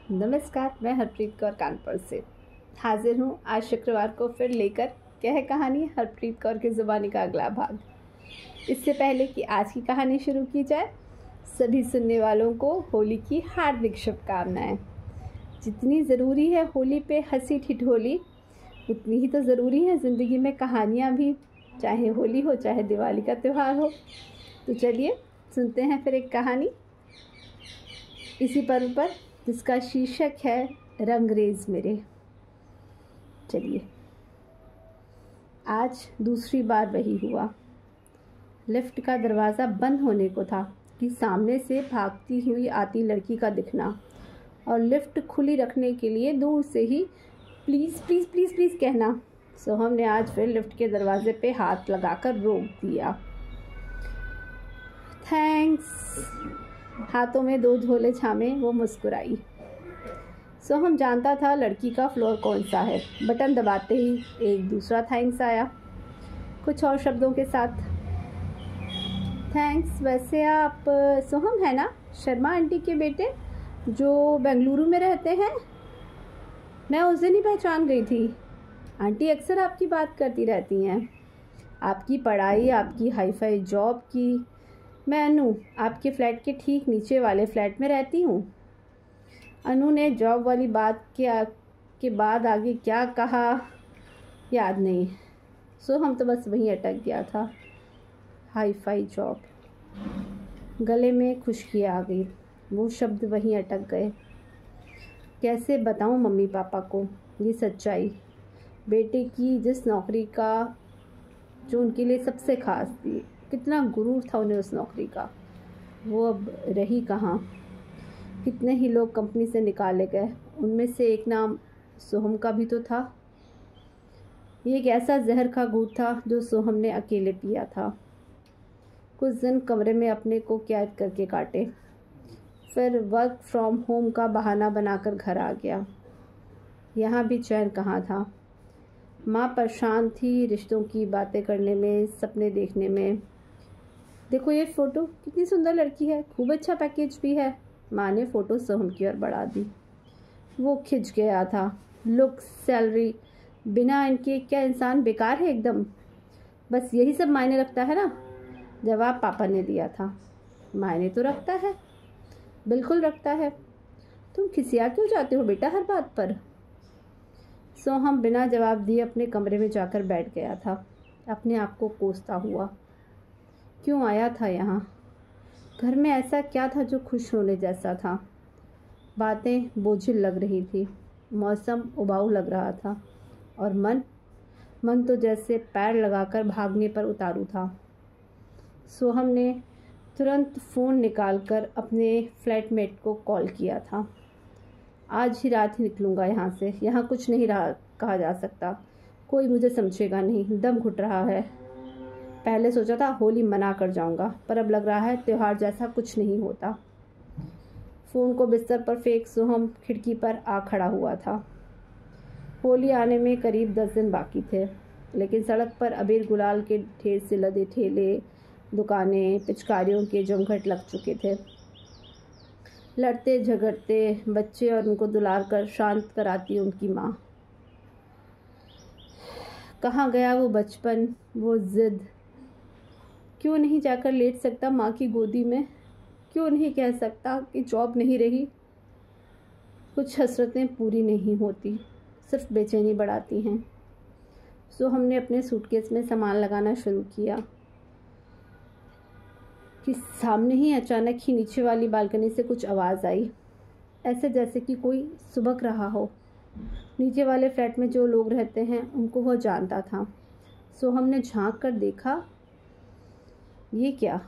नमस्कार, मैं हरप्रीत कौर कानपुर से हाजिर हूँ आज शुक्रवार को फिर लेकर क्या है कहानी हरप्रीत कौर की ज़ुबानी का अगला भाग। इससे पहले कि आज की कहानी शुरू की जाए, सभी सुनने वालों को होली की हार्दिक शुभकामनाएं। जितनी ज़रूरी है होली पे हंसी ठिठोली, उतनी ही तो ज़रूरी है ज़िंदगी में कहानियाँ भी, चाहे होली हो चाहे दिवाली का त्यौहार हो। तो चलिए सुनते हैं फिर एक कहानी इसी पर्व पर, जिसका शीर्षक है रंगरेज मेरे। चलिए, आज दूसरी बार वही हुआ। लिफ्ट का दरवाज़ा बंद होने को था कि सामने से भागती हुई आती लड़की का दिखना और लिफ्ट खुली रखने के लिए दूर से ही प्लीज़ प्लीज़ प्लीज़ प्लीज़ कहना। सोहम ने आज फिर लिफ्ट के दरवाजे पे हाथ लगाकर रोक दिया। थैंक्स। हाथों में 2 झोले छामे वो मुस्कुराई। सोहम जानता था लड़की का फ्लोर कौन सा है। बटन दबाते ही एक दूसरा थैंक्स आया, कुछ और शब्दों के साथ। थैंक्स, वैसे आप सोहम है ना, शर्मा आंटी के बेटे जो बेंगलुरु में रहते हैं? मैं उस दिन ही पहचान गई थी। आंटी अक्सर आपकी बात करती रहती हैं, आपकी पढ़ाई, आपकी हाईफाई जॉब की। मैं अनु, आपके फ्लैट के ठीक नीचे वाले फ्लैट में रहती हूँ। अनु ने जॉब वाली बात के बाद आगे क्या कहा याद नहीं, सो हम तो बस वहीं अटक गया था। हाईफाई जॉब, गले में खुशकी आ गई, वो शब्द वहीं अटक गए। कैसे बताऊँ मम्मी पापा को ये सच्चाई, बेटे की जिस नौकरी का जो उनके लिए सबसे खास थी। कितना गुरूर था उन्हें उस नौकरी का, वो अब रही कहाँ। कितने ही लोग कंपनी से निकाले गए, उनमें से एक नाम सोहम का भी तो था। ये एक ऐसा जहर का घूंट था जो सोहम ने अकेले पिया था। कुछ दिन कमरे में अपने को कैद करके काटे, फिर वर्क फ्रॉम होम का बहाना बनाकर घर आ गया। यहाँ भी चैन कहाँ था। माँ परेशान थी रिश्तों की बातें करने में, सपने देखने में। देखो ये फ़ोटो, कितनी सुंदर लड़की है, खूब अच्छा पैकेज भी है। माँ ने फ़ोटो सोहम की ओर बढ़ा दी। वो खिंच गया था। लुक, सैलरी, बिना इनके क्या इंसान बेकार है एकदम। बस यही सब मायने रखता है ना? जवाब पापा ने दिया था। मायने तो रखता है, बिल्कुल रखता है। तुम खिसिया क्यों जाते हो बेटा हर बात पर? सोहम बिना जवाब दिए अपने कमरे में जाकर बैठ गया था, अपने आप को कोसता हुआ। क्यों आया था यहाँ? घर में ऐसा क्या था जो खुश होने जैसा था? बातें बोझिल लग रही थी, मौसम उबाऊ लग रहा था, और मन तो जैसे पैर लगाकर भागने पर उतारू था। सोहम ने तुरंत फ़ोन निकालकर अपने फ्लैटमेट को कॉल किया था। आज ही रात ही निकलूँगा यहाँ से, यहाँ कुछ नहीं रहा कहा जा सकता, कोई मुझे समझेगा नहीं, दम घुट रहा है। पहले सोचा था होली मना कर जाऊँगा, पर अब लग रहा है त्यौहार जैसा कुछ नहीं होता। फ़ोन को बिस्तर पर फेंक सोहम खिड़की पर आ खड़ा हुआ था। होली आने में करीब 10 दिन बाकी थे, लेकिन सड़क पर अबीर गुलाल के ढेर से लदे ठेले, दुकानें, पिचकारियों के जमघट लग चुके थे। लड़ते झगड़ते बच्चे और उनको दुलार कर शांत कराती उनकी माँ। कहाँ गया वो बचपन, वो जिद? क्यों नहीं जाकर लेट सकता माँ की गोदी में? क्यों नहीं कह सकता कि जॉब नहीं रही? कुछ हसरतें पूरी नहीं होती, सिर्फ बेचैनी बढ़ाती हैं। सो हमने अपने सूटकेस में सामान लगाना शुरू किया कि सामने ही अचानक ही नीचे वाली बालकनी से कुछ आवाज़ आई, ऐसे जैसे कि कोई सुबक रहा हो। नीचे वाले फ्लैट में जो लोग रहते हैं उनको वह जानता था। सो हमने झांक कर देखा, ये क्या?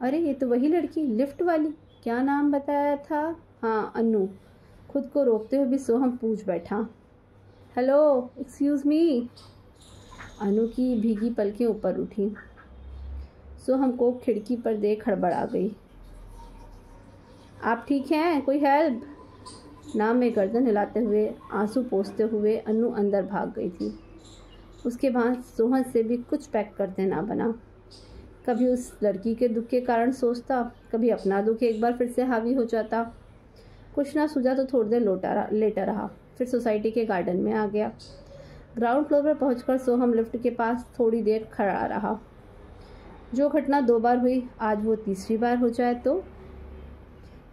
अरे ये तो वही लड़की, लिफ्ट वाली। क्या नाम बताया था? हाँ, अनु। खुद को रोकते हुए भी सोहम पूछ बैठा, हेलो, एक्सक्यूज़ मी। अनु की भीगी पलकें ऊपर उठी। सोहम को खिड़की पर देख हड़बड़ा गई। आप ठीक हैं? कोई हेल्प? नाम में गर्दन हिलाते हुए, आंसू पोंछते हुए अनु अंदर भाग गई थी। उसके बाद सोहम से भी कुछ पैक कर देना बना। कभी उस लड़की के दुख के कारण सोचता, कभी अपना दुख एक बार फिर से हावी हो जाता। कुछ ना सूझा तो थोड़ी देर लेटा रहा, फिर सोसाइटी के गार्डन में आ गया। ग्राउंड फ्लोर पर पहुंचकर सोहम लिफ्ट के पास थोड़ी देर खड़ा रहा। जो घटना 2 बार हुई, आज वो तीसरी बार हो जाए तो।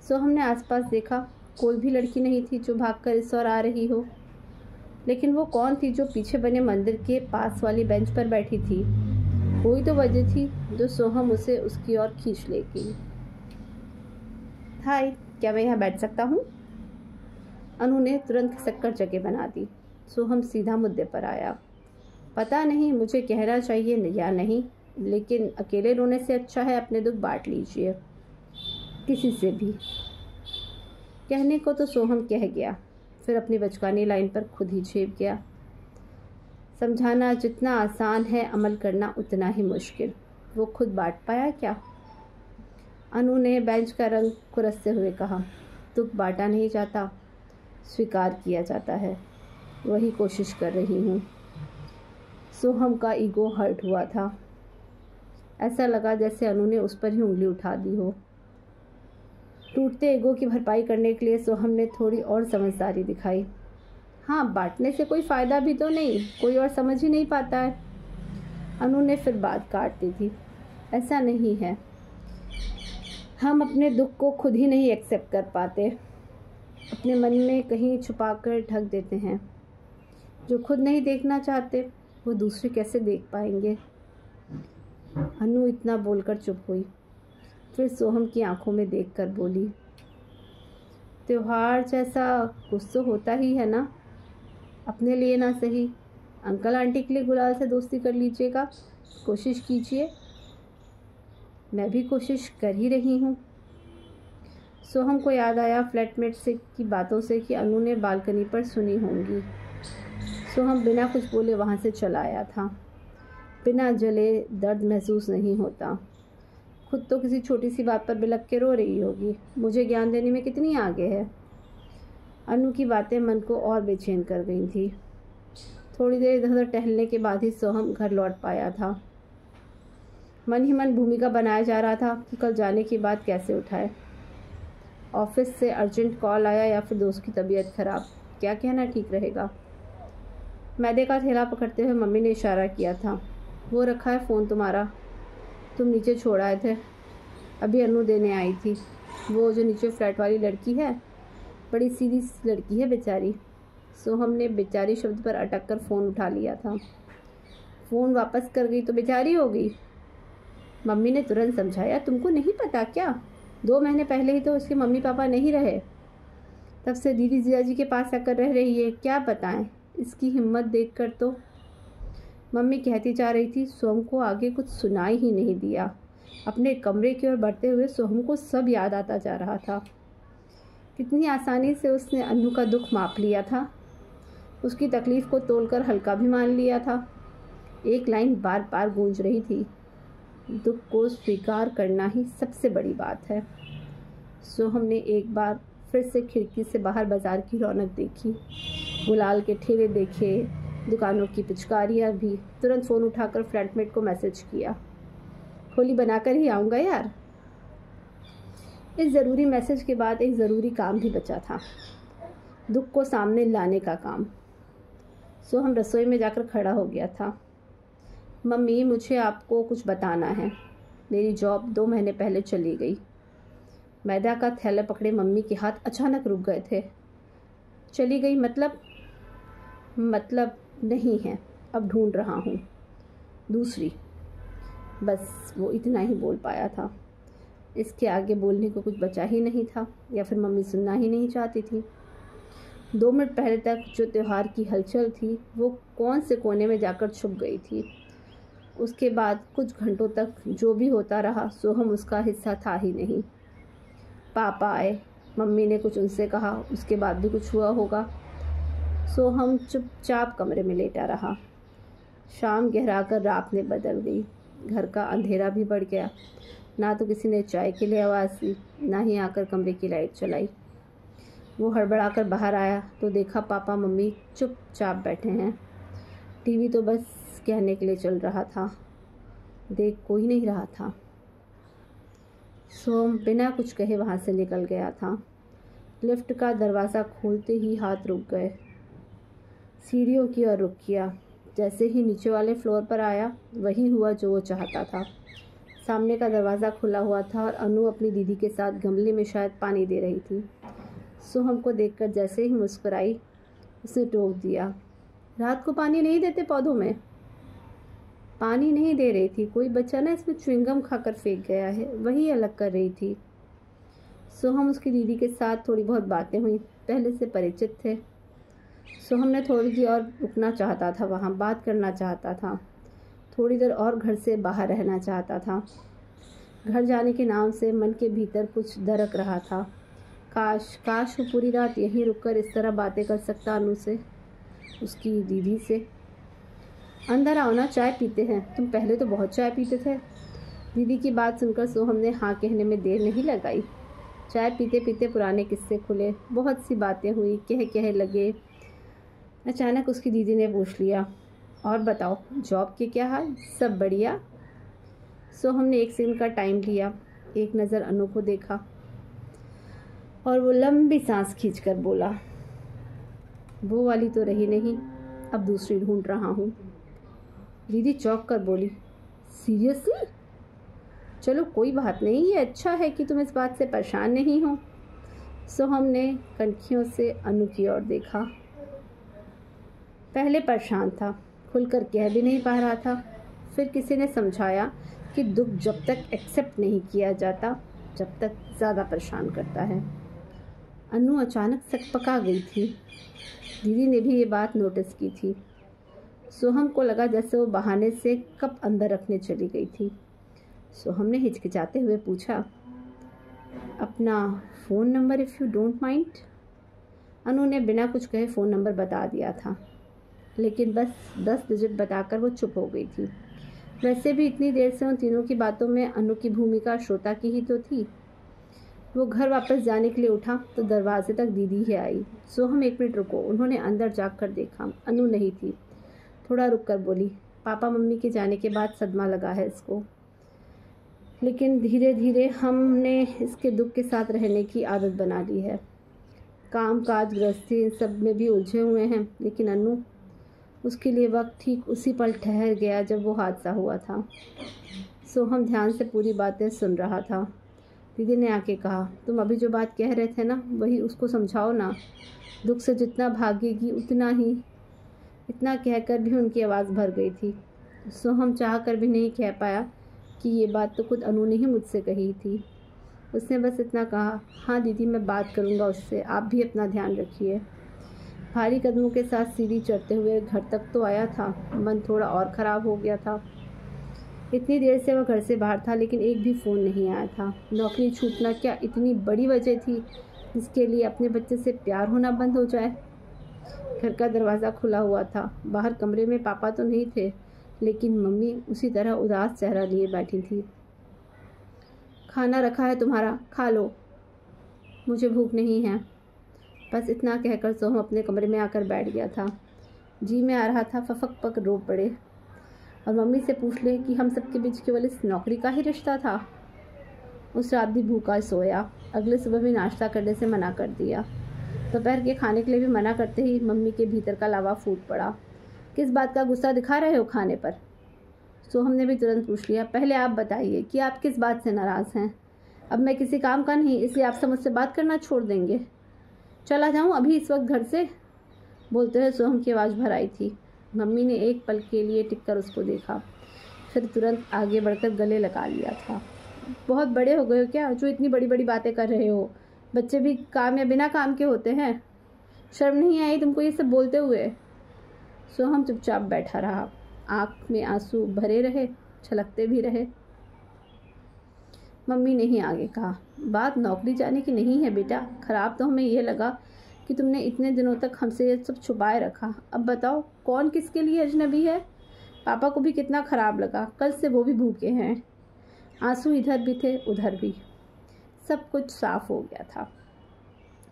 सोहम ने आसपास देखा, कोई भी लड़की नहीं थी जो भागकर इस ओर आ रही हो। लेकिन वो कौन थी जो पीछे बने मंदिर के पास वाली बेंच पर बैठी थी? कोई तो वजह थी जो सोहम उसे उसकी ओर खींच लेगी। हाय, क्या मैं यहाँ बैठ सकता हूँ? अनु ने तुरंत खिसक कर जगह बना दी। सोहम सीधा मुद्दे पर आया। पता नहीं मुझे कहना चाहिए या नहीं, लेकिन अकेले रोने से अच्छा है अपने दुख बांट लीजिए, किसी से भी। कहने को तो सोहम कह गया, फिर अपनी बचकानी लाइन पर खुद ही झेप गया। समझाना जितना आसान है, अमल करना उतना ही मुश्किल। वो खुद बांट पाया क्या? अनु ने बेंच का रंग कुरसते हुए कहा, दुख बांटा नहीं जाता, स्वीकार किया जाता है। वही कोशिश कर रही हूँ। सोहम का ईगो हर्ट हुआ था। ऐसा लगा जैसे अनु ने उस पर ही उंगली उठा दी हो। टूटते ईगो की भरपाई करने के लिए सोहम ने थोड़ी और समझदारी दिखाई। हाँ, बांटने से कोई फ़ायदा भी तो नहीं, कोई और समझ ही नहीं पाता है। अनु ने फिर बात काट दी थी। ऐसा नहीं है, हम अपने दुख को खुद ही नहीं एक्सेप्ट कर पाते, अपने मन में कहीं छुपाकर ढक देते हैं। जो खुद नहीं देखना चाहते वो दूसरे कैसे देख पाएंगे? अनु इतना बोलकर चुप हुई, फिर सोहम की आंखों में देखकर बोली, त्योहार जैसा कुछ तो होता ही है ना, अपने लिए ना सही, अंकल आंटी के लिए गुलाल से दोस्ती कर लीजिएगा, कोशिश कीजिए। मैं भी कोशिश कर ही रही हूँ। सोहम को याद आया फ्लैटमेट से की बातों से कि अनु ने बालकनी पर सुनी होंगी। सोहम बिना कुछ बोले वहाँ से चला आया था। बिना जले दर्द महसूस नहीं होता। खुद तो किसी छोटी सी बात पर बिलख के रो रही होगी, मुझे ज्ञान देने में कितनी आगे है। अनु की बातें मन को और बेचैन कर गई थी। थोड़ी देर इधर उधर टहलने के बाद ही सोहम घर लौट पाया था। मन ही मन भूमिका बनाया जा रहा था कि कल जाने की बात कैसे उठाए। ऑफिस से अर्जेंट कॉल आया या फिर दोस्त की तबीयत खराब, क्या कहना ठीक रहेगा। मैदे का थैला पकड़ते हुए मम्मी ने इशारा किया था, वो रखा है फ़ोन तुम्हारा, तुम नीचे छोड़ आए थे, अभी अनु देने आई थी। वो जो नीचे फ्लैट वाली लड़की है, बड़ी सीधी लड़की है बेचारी। सोहम ने बेचारी शब्द पर अटक कर फ़ोन उठा लिया था। फ़ोन वापस कर गई तो बेचारी हो गई। मम्मी ने तुरंत समझाया, तुमको नहीं पता क्या, 2 महीने पहले ही तो उसके मम्मी पापा नहीं रहे, तब से दीदी जीजाजी के पास आकर रह रही है। क्या बताएं, इसकी हिम्मत देखकर तो। मम्मी कहती जा रही थी, सोहम को आगे कुछ सुनाई ही नहीं दिया। अपने कमरे की ओर बढ़ते हुए सोहम को सब याद आता जा रहा था। कितनी आसानी से उसने अनु का दुख माप लिया था, उसकी तकलीफ़ को तोलकर हल्का भी मान लिया था। एक लाइन बार बार गूंज रही थी, दुख को स्वीकार करना ही सबसे बड़ी बात है। सोहम ने एक बार फिर से खिड़की से बाहर बाजार की रौनक देखी, गुलाल के ठेले देखे, दुकानों की पिचकारियाँ भी। तुरंत फ़ोन उठाकर फ्लैटमेट को मैसेज किया, होली बनाकर ही आऊँगा यार। इस ज़रूरी मैसेज के बाद एक ज़रूरी काम भी बचा था, दुख को सामने लाने का काम। सोहम रसोई में जाकर खड़ा हो गया था। मम्मी, मुझे आपको कुछ बताना है। मेरी जॉब 2 महीने पहले चली गई। मैदा का थैला पकड़े मम्मी के हाथ अचानक रुक गए थे। चली गई मतलब नहीं है, अब ढूंढ रहा हूँ दूसरी। बस वो इतना ही बोल पाया था। इसके आगे बोलने को कुछ बचा ही नहीं था, या फिर मम्मी सुनना ही नहीं चाहती थी। 2 मिनट पहले तक जो त्योहार की हलचल थी वो कौन से कोने में जाकर छुप गई थी। उसके बाद कुछ घंटों तक जो भी होता रहा, सोहम उसका हिस्सा था ही नहीं। पापा आए, मम्मी ने कुछ उनसे कहा, उसके बाद भी कुछ हुआ होगा। सोहम चुपचाप कमरे में लेटा रहा। शाम गहराकर रात में बदल गई। घर का अंधेरा भी बढ़ गया। ना तो किसी ने चाय के लिए आवाज़ दी, ना ही आकर कमरे की लाइट चलाई। वो हड़बड़ाकर बाहर आया तो देखा पापा मम्मी चुपचाप बैठे हैं। टीवी तो बस कहने के लिए चल रहा था, देख कोई नहीं रहा था। सोम बिना कुछ कहे वहाँ से निकल गया था। लिफ्ट का दरवाज़ा खोलते ही हाथ रुक गए। सीढ़ियों की ओर रुख किया। जैसे ही नीचे वाले फ्लोर पर आया वही हुआ जो वो चाहता था। सामने का दरवाज़ा खुला हुआ था और अनु अपनी दीदी के साथ गमले में शायद पानी दे रही थी। सोहम को देखकर जैसे ही मुस्कुराई उसने टोक दिया, रात को पानी नहीं देते पौधों में? पानी नहीं दे रही थी, कोई बच्चा ना इसमें च्युइंगम खाकर फेंक गया है, वही अलग कर रही थी। सोहम उसकी दीदी के साथ थोड़ी बहुत बातें हुई, पहले से परिचित थे। सोहम ने थोड़ी देर और रुकना चाहता था, वहाँ बात करना चाहता था, थोड़ी देर और घर से बाहर रहना चाहता था। घर जाने के नाम से मन के भीतर कुछ दरक रहा था। काश वो पूरी रात यहीं रुककर इस तरह बातें कर सकता अनु से, उसकी दीदी से। अंदर आओ ना, चाय पीते हैं, तुम पहले तो बहुत चाय पीते थे। दीदी की बात सुनकर सोहम ने हाँ कहने में देर नहीं लगाई। चाय पीते पीते पुराने किस्से खुले, बहुत सी बातें हुई, कह लगे। अचानक उसकी दीदी ने पूछ लिया, और बताओ जॉब के क्या हाल, सब बढ़िया? सोहम ने 1 सेकंड का टाइम लिया, एक नज़र अनु को देखा और वो लंबी सांस खींचकर बोला, वो वाली तो रही नहीं, अब दूसरी ढूंढ रहा हूँ। दीदी चौंक कर बोली, सीरियसली? चलो कोई बात नहीं, ये अच्छा है कि तुम इस बात से परेशान नहीं हो। सोहम ने कनखियों से अनु की ओर देखा। पहले परेशान था, खुलकर कह भी नहीं पा रहा था। फिर किसी ने समझाया कि दुख जब तक एक्सेप्ट नहीं किया जाता जब तक ज़्यादा परेशान करता है। अनु अचानक सकपका गई थी। दीदी ने भी ये बात नोटिस की थी। सोहम को लगा जैसे वो बहाने से कप अंदर रखने चली गई थी। सोहम ने हिचकिचाते हुए पूछा, अपना phone number if you don't mind. Anu ने बिना कुछ कहे फ़ोन नंबर बता दिया था, लेकिन बस 10 डिजिट बताकर वो चुप हो गई थी। वैसे भी इतनी देर से उन तीनों की बातों में अनु की भूमिका श्रोता की ही तो थी। वो घर वापस जाने के लिए उठा तो दरवाजे तक दीदी ही आई। सोहम 1 मिनट रुको। उन्होंने अंदर जाकर देखा, अनु नहीं थी। थोड़ा रुक कर बोली, पापा मम्मी के जाने के बाद सदमा लगा है इसको, लेकिन धीरे धीरे हमने इसके दुख के साथ रहने की आदत बना ली है। काम काज गृहस्थी इन सब में भी उलझे हुए हैं, लेकिन अनु, उसके लिए वक्त ठीक उसी पल ठहर गया जब वो हादसा हुआ था। सोहम ध्यान से पूरी बातें सुन रहा था। दीदी ने आके कहा, तुम अभी जो बात कह रहे थे ना, वही उसको समझाओ ना। दुख से जितना भागेगी उतना ही। इतना कहकर भी उनकी आवाज़ भर गई थी। सोहम चाह कर भी नहीं कह पाया कि ये बात तो खुद अनु ने ही मुझसे कही थी। उसने बस इतना कहा, हाँ दीदी मैं बात करूँगा उससे, आप भी अपना ध्यान रखिए। भारी कदमों के साथ सीढ़ी चढ़ते हुए घर तक तो आया था, मन थोड़ा और ख़राब हो गया था। इतनी देर से वह घर से बाहर था, लेकिन एक भी फ़ोन नहीं आया था। नौकरी छूटना क्या इतनी बड़ी वजह थी जिसके लिए अपने बच्चे से प्यार होना बंद हो जाए? घर का दरवाज़ा खुला हुआ था। बाहर कमरे में पापा तो नहीं थे, लेकिन मम्मी उसी तरह उदास चेहरा लिए बैठी थी। खाना रखा है तुम्हारा, खा लो। मुझे भूख नहीं है। बस इतना कहकर सोहम अपने कमरे में आकर बैठ गया था। जी में आ रहा था फफक पक रो पड़े और मम्मी से पूछ ले कि हम सबके बीच केवल इस नौकरी का ही रिश्ता था। उस रात भी भूखा सोया। अगले सुबह भी नाश्ता करने से मना कर दिया। दोपहर के खाने के लिए भी मना करते ही मम्मी के भीतर का लावा फूट पड़ा। किस बात का गुस्सा दिखा रहे हो खाने पर? सोहम ने भी तुरंत पूछ लिया, पहले आप बताइए कि आप किस बात से नाराज़ हैं? अब मैं किसी काम का नहीं, इसलिए आपसे मुझसे बात करना छोड़ देंगे? चला जाऊँ अभी इस वक्त घर से? बोलते हुए सोहम की आवाज़ भर आई थी। मम्मी ने एक पल के लिए टिक कर उसको देखा, फिर तुरंत आगे बढ़कर गले लगा लिया था। बहुत बड़े हो गए हो क्या, जो इतनी बड़ी बड़ी बातें कर रहे हो? बच्चे भी काम या बिना काम के होते हैं? शर्म नहीं आई तुमको ये सब बोलते हुए? सोहम चुपचाप बैठा रहा। आँख में आंसू भरे रहे, छलकते भी रहे। मम्मी ने ही आगे कहा, बात नौकरी जाने की नहीं है बेटा। ख़राब तो हमें यह लगा कि तुमने इतने दिनों तक हमसे ये सब छुपाए रखा। अब बताओ कौन किसके लिए अजनबी है? पापा को भी कितना ख़राब लगा, कल से वो भी भूखे हैं। आंसू इधर भी थे उधर भी। सब कुछ साफ हो गया था।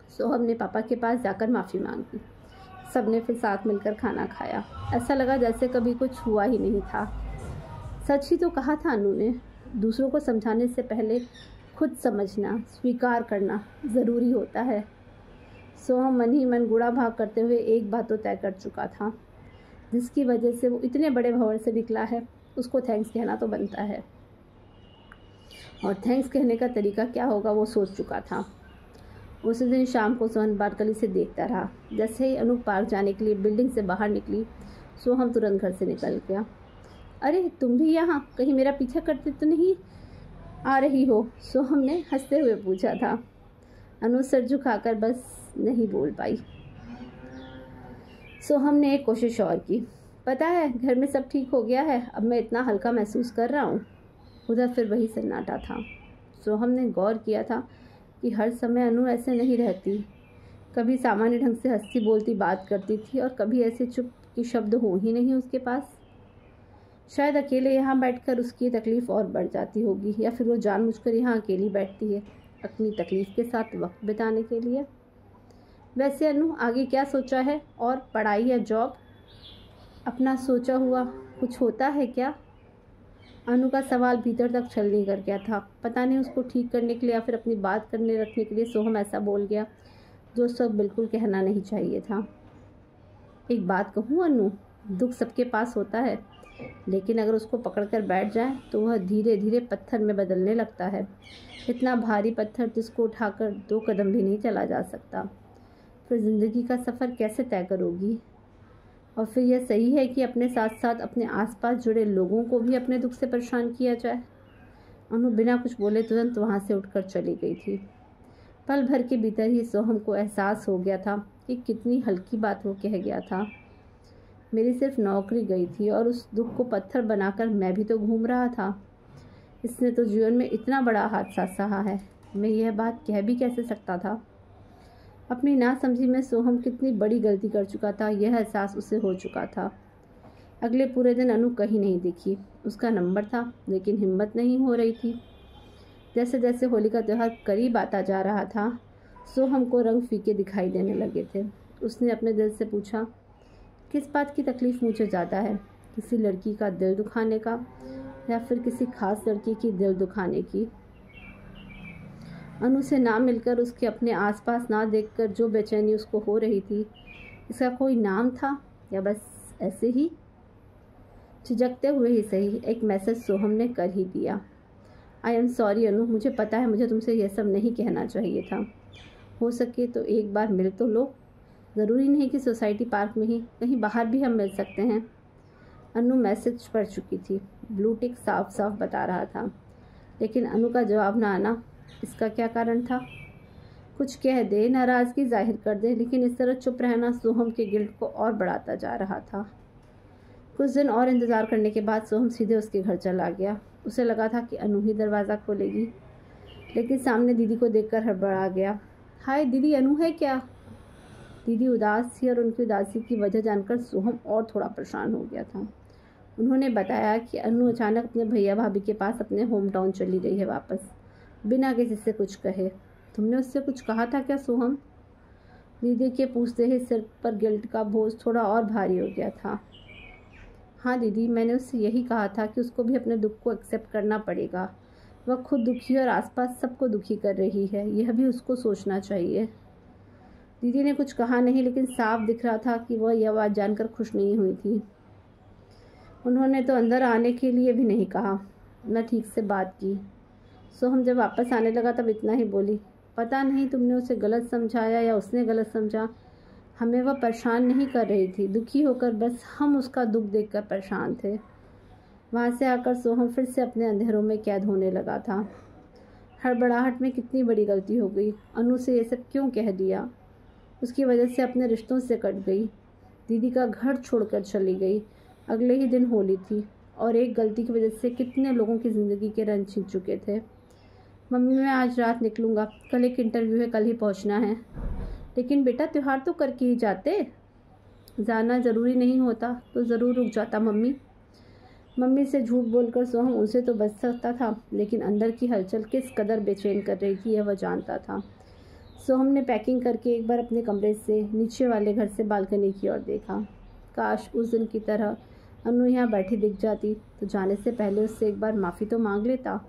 सोहम ने पापा के पास जाकर माफ़ी मांगी। सब ने फिर साथ मिलकर खाना खाया। ऐसा लगा जैसे कभी कुछ हुआ ही नहीं था। सच ही तो कहा था अनु ने, दूसरों को समझाने से पहले खुद समझना, स्वीकार करना ज़रूरी होता है। सोहम मन ही मन गुड़ा भाग करते हुए एक बात तो तय कर चुका था, जिसकी वजह से वो इतने बड़े भंवर से निकला है, उसको थैंक्स कहना तो बनता है। और थैंक्स कहने का तरीका क्या होगा वो सोच चुका था। उसी दिन शाम को सोहम बालकनी से देखता रहा। जैसे ही अनु पार्क जाने के लिए बिल्डिंग से बाहर निकली, सोहम तुरंत घर से निकल गया। अरे तुम भी यहाँ, कहीं मेरा पीछा करते तो नहीं आ रही हो? सोहम ने हंसते हुए पूछा था। अनु सर झुकाकर बस नहीं बोल पाई। सोहम ने एक कोशिश और की। पता है, घर में सब ठीक हो गया है, अब मैं इतना हल्का महसूस कर रहा हूँ। उधर फिर वही सन्नाटा था। सोहम ने गौर किया था कि हर समय अनु ऐसे नहीं रहती। कभी सामान्य ढंग से हंसती बोलती बात करती थी और कभी ऐसे चुप कि शब्द हो ही नहीं उसके पास। शायद अकेले यहाँ बैठकर उसकी तकलीफ़ और बढ़ जाती होगी, या फिर वो जानबूझकर यहाँ अकेली बैठती है अपनी तकलीफ़ के साथ वक्त बिताने के लिए। वैसे अनु आगे क्या सोचा है, और पढ़ाई या जॉब? अपना सोचा हुआ कुछ होता है क्या? अनु का सवाल भीतर तक छल नहीं कर गया था। पता नहीं उसको ठीक करने के लिए या फिर अपनी बात करने रखने के लिए सोहम ऐसा बोल गया जो सब बिल्कुल कहना नहीं चाहिए था। एक बात कहूँ अनु, दुख सबके पास होता है, लेकिन अगर उसको पकड़कर बैठ जाए तो वह धीरे धीरे पत्थर में बदलने लगता है। इतना भारी पत्थर जिसको उठाकर 2 कदम भी नहीं चला जा सकता। फिर ज़िंदगी का सफ़र कैसे तय करोगी? और फिर यह सही है कि अपने साथ साथ अपने आसपास जुड़े लोगों को भी अपने दुख से परेशान किया जाए? अनु बिना कुछ बोले तुरंत वहाँ से उठकर चली गई थी। पल भर के भीतर ही सोहम को एहसास हो गया था कि कितनी हल्की बात वो कह गया था। मेरी सिर्फ नौकरी गई थी और उस दुख को पत्थर बनाकर मैं भी तो घूम रहा था। इसने तो जीवन में इतना बड़ा हादसा सहा है, मैं यह बात कह भी कैसे सकता था? अपनी नासमझी में सोहम कितनी बड़ी गलती कर चुका था, यह एहसास उसे हो चुका था। अगले पूरे दिन अनु कहीं नहीं दिखी। उसका नंबर था लेकिन हिम्मत नहीं हो रही थी। जैसे जैसे होली का त्यौहार करीब आता जा रहा था, सोहम को रंग फीके दिखाई देने लगे थे। उसने अपने दिल से पूछा, किस बात की तकलीफ़ मुझे ज़्यादा है, किसी लड़की का दिल दुखाने का या फिर किसी खास लड़की की दिल दुखाने की? अनु से ना मिलकर, उसके अपने आसपास ना देखकर जो बेचैनी उसको हो रही थी, इसका कोई नाम था या बस ऐसे ही? झिझकते हुए ही सही, एक मैसेज सोहम ने कर ही दिया। आई एम सॉरी अनु, मुझे पता है मुझे तुमसे यह सब नहीं कहना चाहिए था। हो सके तो एक बार मिल तो लो। ज़रूरी नहीं कि सोसाइटी पार्क में ही, कहीं बाहर भी हम मिल सकते हैं। अनु मैसेज पढ़ चुकी थी। ब्लू टिक साफ साफ बता रहा था, लेकिन अनु का जवाब ना आना, इसका क्या कारण था? कुछ कह दे, नाराज़गी जाहिर कर दे, लेकिन इस तरह चुप रहना सोहम के गिल्ट को और बढ़ाता जा रहा था। कुछ दिन और इंतज़ार करने के बाद सोहम सीधे उसके घर चला गया। उसे लगा था कि अनु ही दरवाज़ा खोलेगी, लेकिन सामने दीदी को देखकर हड़बड़ा गया। हाय दीदी, अनु है क्या? दीदी उदास थी और उनकी उदासी की वजह जानकर सोहम और थोड़ा परेशान हो गया था। उन्होंने बताया कि अनु अचानक अपने भैया भाभी के पास अपने होम टाउन चली गई है वापस, बिना किसी से कुछ कहे। तुमने उससे कुछ कहा था क्या सोहम? दीदी के पूछते ही सिर पर गिल्ट का बोझ थोड़ा और भारी हो गया था। हाँ दीदी, मैंने उससे यही कहा था कि उसको भी अपने दुख को एक्सेप्ट करना पड़ेगा। वह खुद दुखी और आसपास सबको दुखी कर रही है, यह भी उसको सोचना चाहिए। दीदी ने कुछ कहा नहीं, लेकिन साफ दिख रहा था कि वह यह बात जानकर खुश नहीं हुई थी। उन्होंने तो अंदर आने के लिए भी नहीं कहा, न ठीक से बात की। सोहम जब वापस आने लगा तब इतना ही बोली, पता नहीं तुमने उसे गलत समझाया या उसने गलत समझा, हमें वह परेशान नहीं कर रही थी, दुखी होकर बस हम उसका दुख देखकर परेशान थे। वहाँ से आकर सोहम फिर से अपने अंधेरों में कैद होने लगा था। हड़बड़ाहट में कितनी बड़ी गलती हो गई, अनु से ये सब क्यों कह दिया? उसकी वजह से अपने रिश्तों से कट गई, दीदी का घर छोड़कर चली गई। अगले ही दिन होली थी और एक गलती की वजह से कितने लोगों की ज़िंदगी के रंग छिन चुके थे। मम्मी मैं आज रात निकलूँगा, कल एक इंटरव्यू है, कल ही पहुँचना है। लेकिन बेटा त्यौहार तो करके ही जाते, जाना ज़रूरी नहीं होता तो ज़रूर रुक जाता मम्मी। मम्मी से झूठ बोलकर सोहम उसे तो बच सकता था, लेकिन अंदर की हलचल किस कदर बेचैन कर रही थी यह वह जानता था। सोहम ने पैकिंग करके एक बार अपने कमरे से नीचे वाले घर से बालकनी की ओर देखा। काश उस दिन की तरह अनु यहाँ बैठी दिख जाती तो जाने से पहले उससे एक बार माफ़ी तो मांग लेता।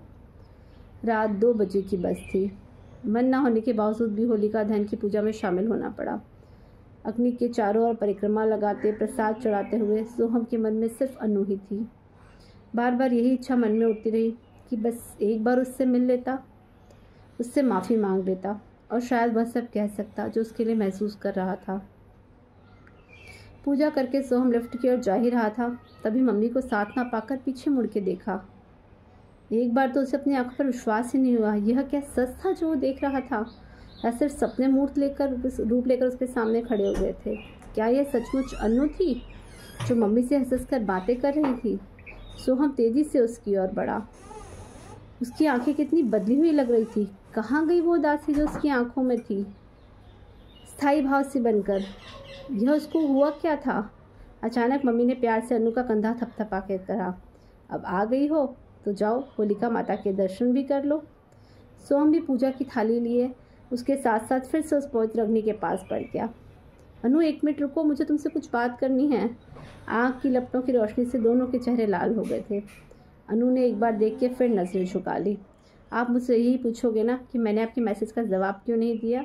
रात 2 बजे की बस थी। मन ना होने के बावजूद भी होलिका दहन की पूजा में शामिल होना पड़ा। अग्नि के चारों ओर परिक्रमा लगाते, प्रसाद चढ़ाते हुए सोहम के मन में सिर्फ अनु ही थी। बार बार यही इच्छा मन में उठती रही कि बस एक बार उससे मिल लेता, उससे माफ़ी मांग लेता और शायद वह सब कह सकता जो उसके लिए महसूस कर रहा था। पूजा करके सोहम लिफ्ट की ओर जा ही रहा था, तभी मम्मी को साथ ना पाकर पीछे मुड़ के देखा। एक बार तो उसे अपनी आंखों पर विश्वास ही नहीं हुआ। यह क्या सच था जो वो देख रहा था, या सिर्फ सपने रूप लेकर उसके सामने खड़े हो गए थे? क्या यह सचमुच अनु थी जो मम्मी से हंस कर बातें कर रही थी? सोहम तेजी से उसकी ओर बढ़ा। उसकी आंखें कितनी बदली हुई लग रही थी। कहाँ गई वो उदासी जो उसकी आंखों में थी, स्थायी भाव से बनकर? यह उसको हुआ क्या था? अचानक मम्मी ने प्यार से अनु का कंधा थपथपा के कहा, अब आ गई हो तो जाओ होलिका माता के दर्शन भी कर लो। सोहम भी पूजा की थाली लिए उसके साथ साथ फिर से उस पवित्र अग्नि के पास बढ़ गया। अनु, 1 मिनट रुको, मुझे तुमसे कुछ बात करनी है। आँख की लपटों की रोशनी से दोनों के चेहरे लाल हो गए थे। अनु ने एक बार देख के फिर नजरें झुका ली। आप मुझसे यही पूछोगे ना कि मैंने आपके मैसेज का जवाब क्यों नहीं दिया?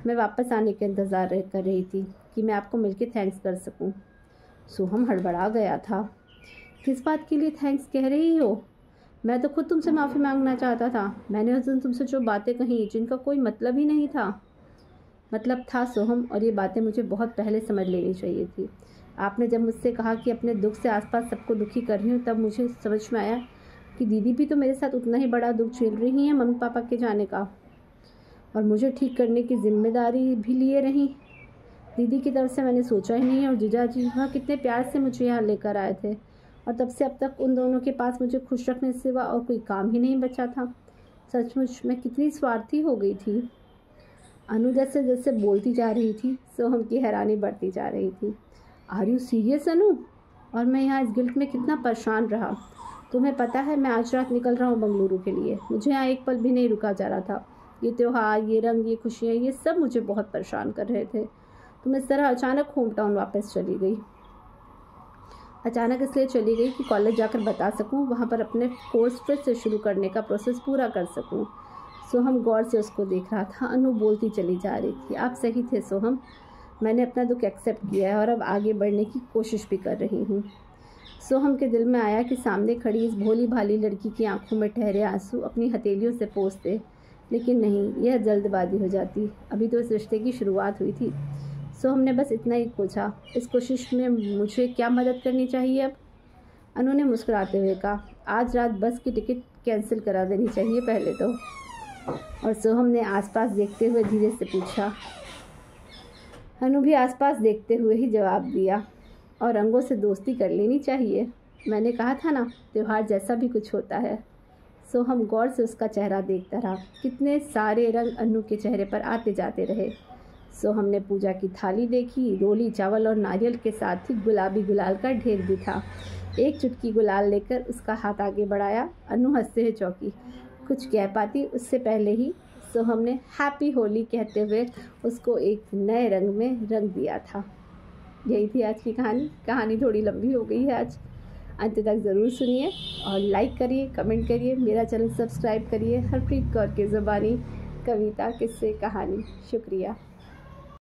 मैं वापस आने के इंतज़ार कर रही थी कि मैं आपको मिलके थैंक्स कर सकूं। सोहम हड़बड़ा गया था। किस बात के लिए थैंक्स कह रही हो? मैं तो खुद तुमसे माफ़ी मांगना चाहता था। मैंने उस दिन तुमसे जो बातें कही जिनका कोई मतलब ही नहीं था। मतलब था सोहम, और ये बातें मुझे बहुत पहले समझ लेनी चाहिए थी। आपने जब मुझसे कहा कि अपने दुख से आसपास सबको दुखी कर रही हूँ, तब मुझे समझ में आया कि दीदी भी तो मेरे साथ उतना ही बड़ा दुख झेल रही हैं मम्मी पापा के जाने का, और मुझे ठीक करने की जिम्मेदारी भी लिए रही। दीदी की तरफ से मैंने सोचा ही नहीं, और जीजा जी वह कितने प्यार से मुझे यहाँ लेकर आए थे, और तब से अब तक उन दोनों के पास मुझे खुश रखने से सिवा और कोई काम ही नहीं बचा था। सचमुच मैं कितनी स्वार्थी हो गई थी। अनु जैसे जैसे बोलती जा रही थी, सोहम की हैरानी बढ़ती जा रही थी। आर यू सीरियस अनु? और मैं यहाँ इस गिल्ट में कितना परेशान रहा। तुम्हें पता है मैं आज रात निकल रहा हूँ बंगलुरु के लिए। मुझे यहाँ एक पल भी नहीं रुका जा रहा था। ये त्यौहार, ये रंग, ये खुशियाँ, ये सब मुझे बहुत परेशान कर रहे थे। तुम इस तरह अचानक होम टाउन वापस चली गई। अचानक इसलिए चली गई कि कॉलेज जाकर बता सकूं, वहाँ पर अपने कोर्स फिर से शुरू करने का प्रोसेस पूरा कर सकूं। सोहम गौर से उसको देख रहा था। अनु बोलती चली जा रही थी, आप सही थे सोहम, मैंने अपना दुख एक्सेप्ट किया है और अब आगे बढ़ने की कोशिश भी कर रही हूँ। सोहम के दिल में आया कि सामने खड़ी इस भोली भाली लड़की की आंखों में ठहरे आंसू अपनी हथेलियों से पोंछते, लेकिन नहीं, यह जल्दबाजी हो जाती। अभी तो इस रिश्ते की शुरुआत हुई थी। सोहम ने बस इतना ही पूछा, इस कोशिश में मुझे क्या मदद करनी चाहिए अब? अनु ने मुस्कुराते हुए कहा, आज रात बस की टिकट कैंसिल करा देनी चाहिए पहले तो। और सोहम ने आसपास देखते हुए धीरे से पूछा। अनु भी आसपास देखते हुए ही जवाब दिया, और रंगों से दोस्ती कर लेनी चाहिए। मैंने कहा था ना, त्यौहार जैसा भी कुछ होता है। सोहम गौर से उसका चेहरा देखता रहा। कितने सारे रंग अनु के चेहरे पर आते जाते रहे। सोहम ने पूजा की थाली देखी। रोली चावल और नारियल के साथ ही गुलाबी गुलाल का ढेर भी था। एक चुटकी गुलाल लेकर उसका हाथ आगे बढ़ाया। अनु हंसते हुए चौंकी। कुछ कह पाती उससे पहले ही सोहम ने हैप्पी होली कहते हुए उसको एक नए रंग में रंग दिया था। यही थी आज की कहानी। कहानी थोड़ी लंबी हो गई है आज, अंत तक ज़रूर सुनिए और लाइक करिए, कमेंट करिए, मेरा चैनल सब्सक्राइब करिए। हरप्रीत कौर की ज़ुबानी, कविता, किस्से, कहानी। शुक्रिया।